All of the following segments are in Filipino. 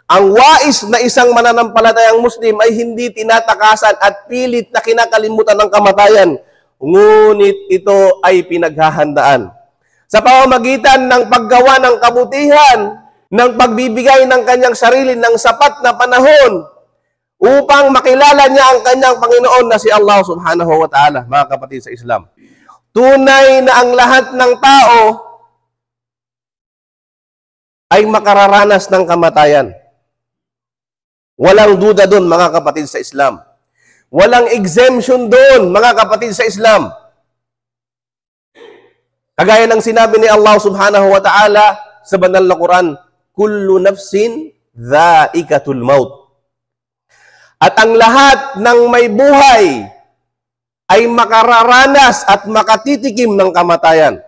Ang wais na isang mananampalatayang Muslim ay hindi tinatakasan at pilit na kinakalimutan ng kamatayan, ngunit ito ay pinaghahandaan. Sa pamamagitan ng paggawa ng kabutihan, ng pagbibigay ng kanyang sarili ng sapat na panahon upang makilala niya ang kanyang Panginoon na si Allah subhanahu wa ta'ala, mga kapatid sa Islam. Tunay na ang lahat ng tao ay makararanas ng kamatayan. Walang duda doon, mga kapatid sa Islam. Walang exemption doon, mga kapatid sa Islam. Kagaya ng sinabi ni Allah subhanahu wa ta'ala sa banal na Quran, kullu nafsin dhaikatul maut. At ang lahat ng may buhay ay makararanas at makatitikim ng kamatayan.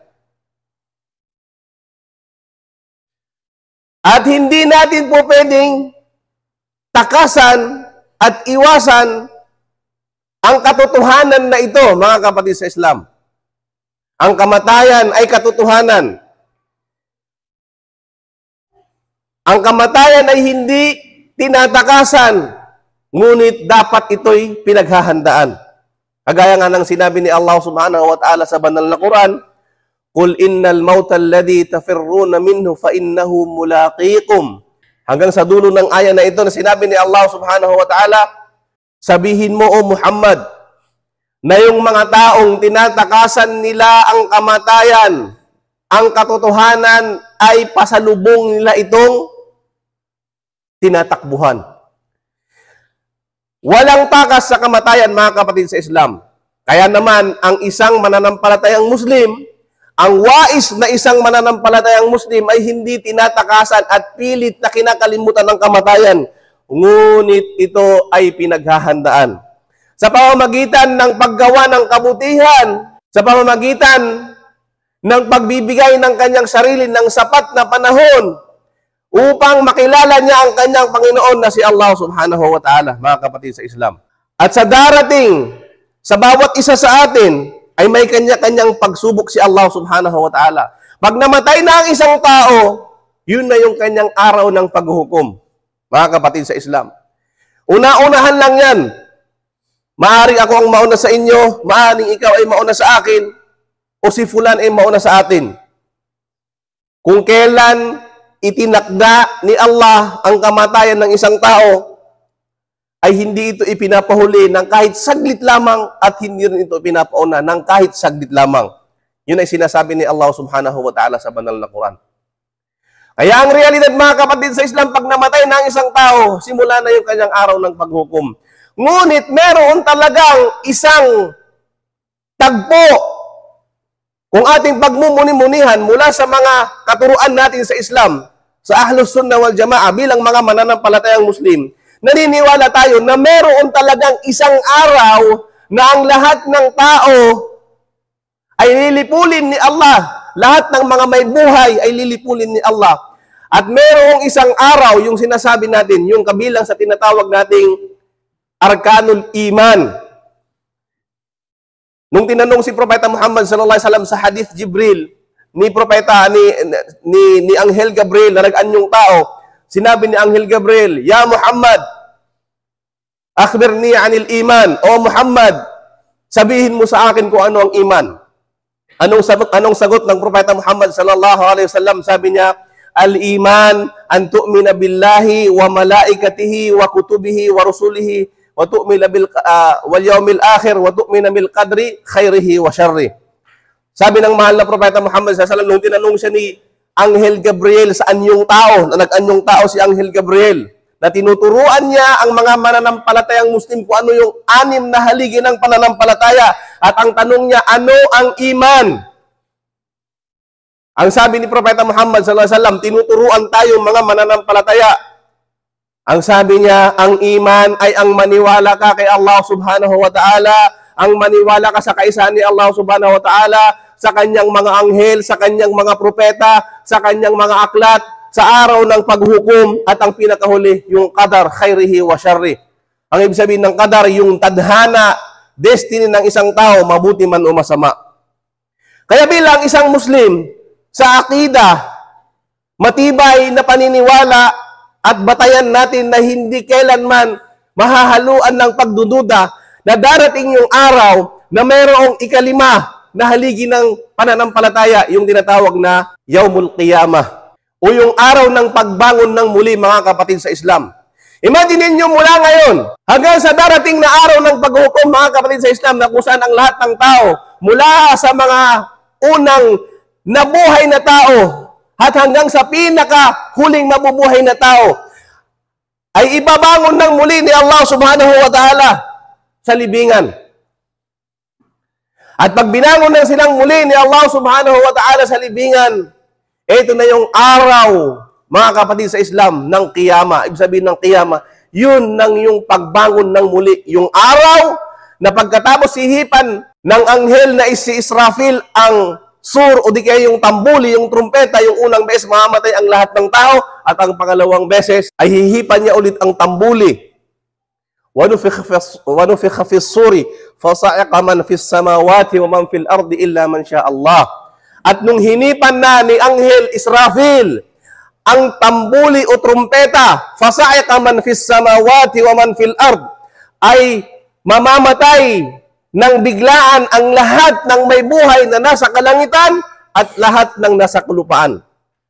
At hindi natin po pwedeng takasan at iwasan ang katotohanan na ito, mga kapatid sa Islam. Ang kamatayan ay katotohanan. Ang kamatayan ay hindi tinatakasan, ngunit dapat ito'y pinaghahandaan. Kagaya nga ng sinabi ni Allah subhanahu wa ta'ala sa banal na Quran, Qul innal mauta alladhi tafirruna minhu fa innahu mulaqikum. Hanggang sa dulo ng aya na ito na sinabi ni Allah subhanahu wa ta'ala, sabihin mo, O Muhammad, na yung mga taong tinatakasan nila ang kamatayan, ang katotohanan ay pasalubong nila itong tinatakbuhan. Walang takas sa kamatayan, mga kapatid sa Islam. Kaya naman, ang isang mananampalatayang Muslim, ang wais na isang mananampalatayang Muslim ay hindi tinatakasan at pilit na kinakalimutan ng kamatayan, ngunit ito ay pinaghahandaan. Sa pamamagitan ng paggawa ng kabutihan, sa pamamagitan ng pagbibigay ng kanyang sarili ng sapat na panahon upang makilala niya ang kanyang Panginoon na si Allah subhanahu wa ta'ala, mga kapatid sa Islam. At sa darating, sa bawat isa sa atin, ay may kanya-kanyang pagsubok si Allah subhanahu wa ta'ala. Pag namatay na ang isang tao, yun na yung kanyang araw ng paghuhukom, mga kapatid sa Islam. Una-unahan lang yan. Maaring ako ang mauna sa inyo, maaring ikaw ay mauna sa akin, o si fulan ay mauna sa atin. Kung kailan itinakda ni Allah ang kamatayan ng isang tao, ay hindi ito ipinapahuli ng kahit saglit lamang at hindi rin ito pinapauna ng kahit saglit lamang. Yun ay sinasabi ni Allah subhanahu wa ta'ala sa banal na Quran. Kaya ang realidad, mga kapatid sa Islam, pag namatay na ang isang tao, simula na yung kanyang araw ng paghukom. Ngunit meron talagang isang tagpo kung ating pagmumuni-munihan mula sa mga katuruan natin sa Islam, sa Ahlus Sunnah wal Jamaah bilang mga mananampalatayang Muslim, naniniwala tayo na meron talagang isang araw na ang lahat ng tao ay lilipulin ni Allah. Lahat ng mga may buhay ay lilipulin ni Allah. At merong isang araw, yung sinasabi natin, yung kabilang sa tinatawag nating Arkanul Iman. Nung tinanong si Propeta Muhammad sallallahu alaihi wasallam sa hadith Jibril, ni Anghel Gabriel na nag-anyong tao, sinabi ni Anghel Gabriel, Ya Muhammad, akhbirni anil iman. O Muhammad, sabihin mo sa akin kung ano ang iman. Anong sagot ng Propeta Muhammad sallallahu alaihi wasallam? Sabi niya, al-iman an tu'mina billahi wa malaikatihi wa kutubihi wa rusulihi wa tu'mina wal yawmil akhir wa tu'mina bil qadri khairihi wa syarri. Sabi ng mahal na Propeta Muhammad sallallahu alaihi wasallam nung tinanong siya ni Anghel Gabriel sa anyong tao, na nag-anyong tao si Anghel Gabriel, na tinuturuan niya ang mga mananampalatayang Muslim kung ano yung 6 na haligi ng pananampalataya. At ang tanong niya, ano ang iman? Ang sabi ni Propeta Muhammad sallallahu alaihi wasallam, tinuturuan tayo mga mananampalataya. Ang sabi niya, ang iman ay ang maniwala ka kay Allah subhanahu wa ta'ala, ang maniwala ka sa kaisahan ni Allah subhanahu wa ta'ala, sa kanyang mga anghel, sa kanyang mga propeta, sa kanyang mga aklat, sa araw ng paghukom, at ang pinakahuli, yung qadar, khairihi wa syarri. Ang ibig sabihin ng qadar, yung tadhana, destiny ng isang tao, mabuti man o masama. Kaya bilang isang Muslim, sa akida, matibay na paniniwala at batayan natin na hindi kailanman mahahaluan ng pagdududa na darating yung araw na mayroong ikalima na haligi ng pananampalataya, yung tinatawag na Yaumul Qiyamah, o yung araw ng pagbangon ng muli, mga kapatid sa Islam. Imagine niyo mula ngayon hanggang sa darating na araw ng paghukom, mga kapatid sa Islam, na kung saan ang lahat ng tao, mula sa mga unang nabuhay na tao at hanggang sa pinaka-huling mabubuhay na tao, ay ibabangon ng muli ni Allah subhanahu wa ta'ala sa libingan. At pag binangon na silang muli ni Allah subhanahu wa ta'ala sa libingan, ito na yung araw, mga kapatid sa Islam, ng Qiyama. Ibig sabihin ng Qiyama, yun ng yung pagbangon ng muli. Yung araw na pagkatapos sihipan ng anghel na si Israfil ang sur o di kaya yung tambuli, yung trumpeta, yung unang beses mamamatay ang lahat ng tao at ang pangalawang beses ay hihipan niya ulit ang tambuli. وَنُفِخَ فِي الصُّورِ فَصَعِقَ مَنْ فِي السَّمَاوَاتِ وَمَنْ فِي الْأَرْضِ إِلَّا مَنْ شَاءَ اللَّهِ. At nung hinipan na ni Anghel Israfil ang tambuli o trumpeta, فَصَعِقَ مَنْ فِي السَّمَاوَاتِ وَمَنْ فِي الْأَرْضِ, ay mamamatay ng biglaan ang lahat ng may buhay na nasa kalangitan at lahat ng nasa kalupaan.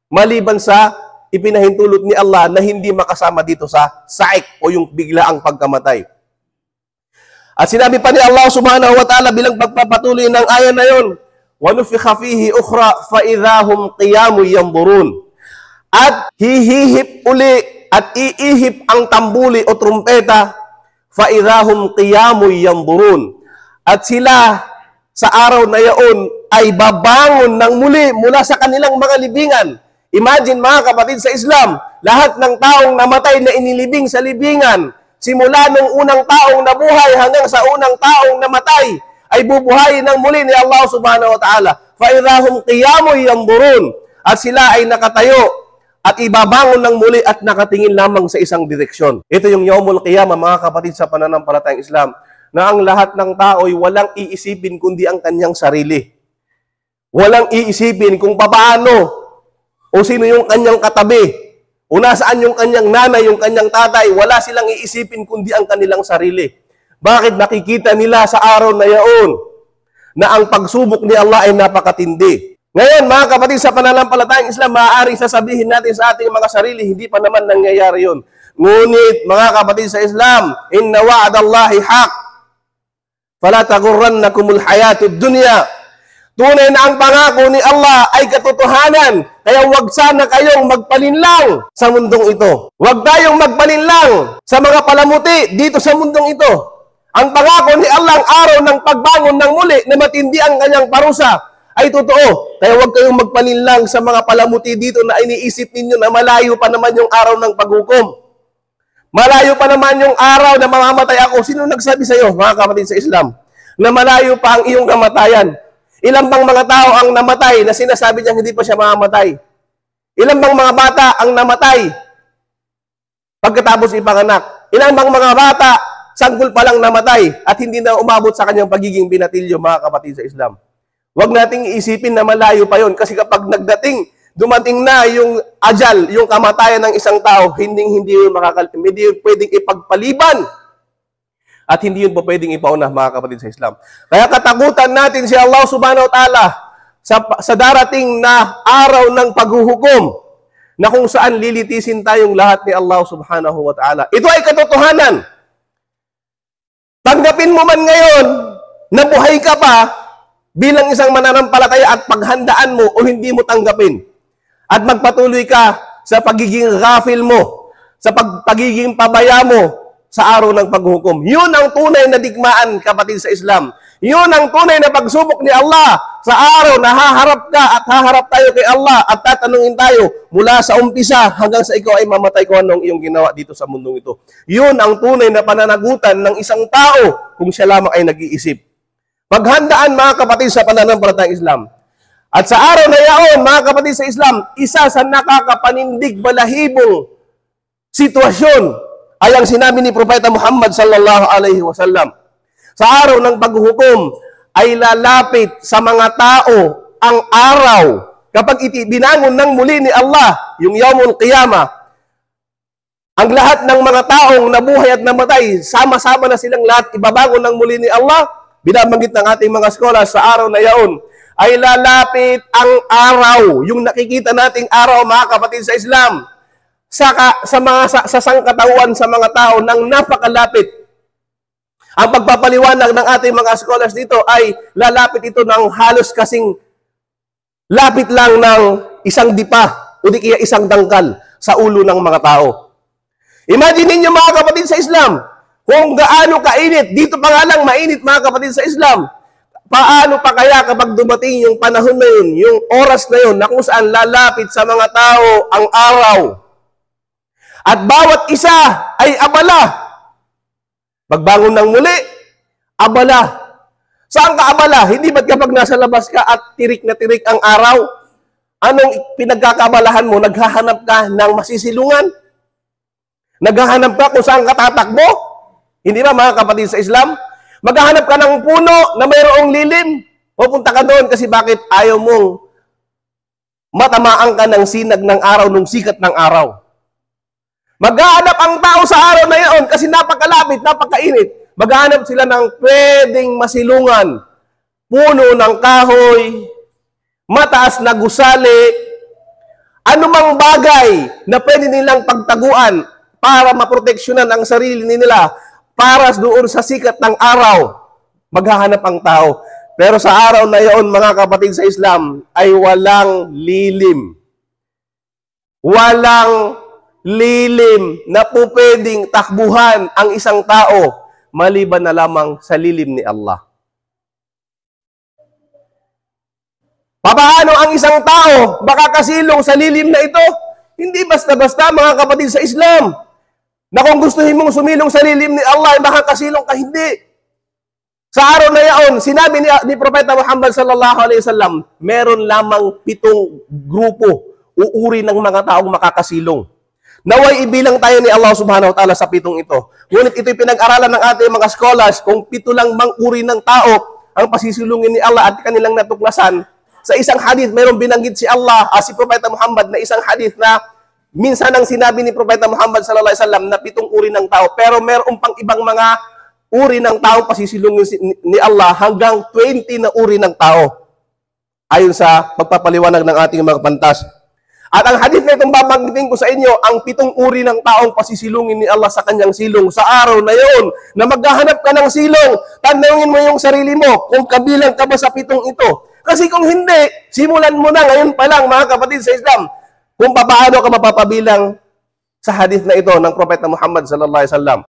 Maliban sa ipinahintulot ni Allah na hindi makasama dito sa saik o yung biglaang pagkamatay. At sinabi pa ni Allah subhanahu wa ta'ala bilang pagpapatuloy ng ayan na yun, وَنُفِخَ فِيهِ أُخْرَى فَإِذَا هُمْ قِيَامٌ يَنْظُرُونَ. At hihihip uli at iihip ang tambuli o trumpeta, فَإِذَا هُمْ قِيَامٌ يَنْظُرُونَ. At sila sa araw na yaon ay babangon ng muli mula sa kanilang mga libingan. Imagine, mga kapatid sa Islam, lahat ng taong namatay na inilibing sa libingan, simula nung unang taong nabuhay hanggang sa unang taong namatay, ay bubuhayin ng muli ni Allah subhanahu wa ta'ala. فَإِذَا هُمْ قِيَامٌ يَنْظُرُونَ. At sila ay nakatayo at ibabangon ng muli at nakatingin lamang sa isang direksyon. Ito yung Yaumul Qiyamah, mga kapatid sa pananampalatayang Islam, na ang lahat ng tao ay walang iisipin kundi ang kanyang sarili. Walang iisipin kung paano o sino yung kanyang katabi, o nasaan yung kanyang nanay, yung kanyang tatay. Wala silang iisipin kundi ang kanilang sarili. Bakit? Nakikita nila sa araw na yaon na ang pagsubok ni Allah ay napakatindi. Ngayon, mga kapatid sa pananampalatayang Islam, maaaring sasabihin natin sa ating mga sarili, hindi pa naman nangyayari yun. Ngunit, mga kapatid sa Islam, inna wa'adallahi haq, fala tagurrannakumul hayatud dunya. Tunay na ang pangako ni Allah ay katotohanan. Kaya huwag sana kayong magpalinlang sa mundong ito. Huwag tayong magpalinlang sa mga palamuti dito sa mundong ito. Ang pangako ni Allah ang araw ng pagbangon ng muli na matindi ang kanyang parusa ay totoo. Kaya huwag kayong magpalinlang sa mga palamuti dito na iniisip ninyo na malayo pa naman yung araw ng paghukom. Malayo pa naman yung araw na mamamatay ako. Sino nagsabi sa iyo, mga kapatid sa Islam, na malayo pa ang iyong kamatayan? Ilan bang mga tao ang namatay na sinasabi niyang hindi pa siya mamamatay? Ilan bang mga bata ang namatay pagkatapos ipanganak? Ilan bang mga bata sanggol pa lang namatay at hindi na umabot sa kanyang pagiging binatilyo, mga kapatid sa Islam? Huwag nating iisipin na malayo pa yon, kasi kapag dumating na yung ajal, yung kamatayan ng isang tao, hindi pwedeng ipagpaliban. At hindi yun po pwedeng ipauna, mga kapatid sa Islam. Kaya katakutan natin si Allah subhanahu wa ta'ala sa darating na araw ng paghuhukom na kung saan lilitisin tayong lahat ni Allah subhanahu wa ta'ala. Ito ay katotohanan. Tanggapin mo man ngayon na buhay ka pa bilang isang mananampalataya at paghandaan mo o hindi mo tanggapin. At magpatuloy ka sa pagiging ghafil mo, sa pagiging pabaya mo, sa araw ng paghukom. Yun ang tunay na digmaan, kapatid sa Islam. Yun ang tunay na pagsubok ni Allah sa araw na haharap ka at haharap tayo kay Allah at tatanungin tayo mula sa umpisa hanggang sa ikaw ay mamatay kung anong iyong ginawa dito sa mundong ito. Yun ang tunay na pananagutan ng isang tao kung siya lamang ay nag-iisip. Paghandaan, mga kapatid sa pananampalatayang Islam. At sa araw na yaon, mga kapatid sa Islam, isa sa nakakapanindig balahibong sitwasyon ay ang sinabi ni Propeta Muhammad sallallahu alaihi wasallam. Sa araw ng paghuhukom ay lalapit sa mga tao ang araw kapag binangon ng muli ni Allah, yung Yaumul Qiyamah, Ang lahat ng mga taong nabuhay at namatay, sama-sama na silang lahat ibabago ng muli ni Allah. Binabanggit ng ating mga scholars sa araw na yaon, ay lalapit ang araw, yung nakikita nating araw, mga kapatid sa Islam, sa sangkatauhan sa mga tao nang napakalapit. Ang pagpapaliwanag ng ating mga scholars dito ay lalapit ito ng halos kasing lapit lang ng isang dipa o di kaya isang dangkal sa ulo ng mga tao. Imagine niyo mga kapatid sa Islam, kung gaano kainit, dito pa nga lang mainit mga kapatid sa Islam. Paano pa kaya kapag dumating yung panahon na yun, yung oras na yun, na kung saan lalapit sa mga tao ang araw. At bawat isa ay abala. Pagbangon ng muli, abala. Saan ka abala? Hindi ba't kapag nasa labas ka at tirik na tirik ang araw? Anong pinagkakabalahan mo? Naghahanap ka ng masisilungan? Naghahanap ka kung saan ka tatakbo? Hindi ba mga kapatid sa Islam? Maghahanap ka ng puno na mayroong lilim. Pupunta ka doon kasi bakit ayaw mong matamaan ka ng sinag ng araw nung sikat ng araw. Maghahanap ang tao sa araw na iyon kasi napakalapit, napakainit. Maghahanap sila ng pwedeng masilungan. Puno ng kahoy, mataas na gusali, anumang bagay na pwede nilang pagtaguan para maproteksyonan ang sarili nila para doon sa sikat ng araw, maghahanap ang tao. Pero sa araw na iyon, mga kapatid sa Islam, ay walang lilim. Walang lilim na po pwedeng takbuhan ang isang tao maliban na lamang sa lilim ni Allah. Papaano ang isang tao makakasilong sa lilim na ito? Hindi basta-basta mga kapatid sa Islam. Na kung gustuhin mong sumilong sa lilim ni Allah, ay makakasilong ka, hindi. Sa araw na yaon, sinabi ni Propeta Muhammad sallallahu alaihi wasallam, meron lamang 7 grupo o uri ng mga taong makakasilong. Naway ibilang tayo ni Allah subhanahu wa ta'ala sa 7 ito. Ngunit ito'y pinag-aralan ng ating mga scholars kung 7 lang bang uri ng tao ang pasisilungin ni Allah at kanilang natuklasan. Sa isang hadith, mayroong binanggit si Allah, si Propeta Muhammad na isang hadith na minsan ang sinabi ni Propeta Muhammad sallallahu alaihi wasallam na 7 uri ng tao, pero mayroong pang ibang mga uri ng tao pasisilungin ni Allah hanggang 20 na uri ng tao. Ayon sa pagpapaliwanag ng ating mga pantas. At ang hadith na itong babanggitin ko sa inyo, ang 7 uri ng taong pasisilungin ni Allah sa kanyang silong sa araw na yun, na maghahanap ka ng silong, tanawin mo yung sarili mo kung kabilang ka ba sa 7 ito. Kasi kung hindi, simulan mo na ngayon pa lang mga kapatid sa Islam, kung paano ka mapapabilang sa hadith na ito ng Propeta Muhammad sallallahu alaihi wasallam.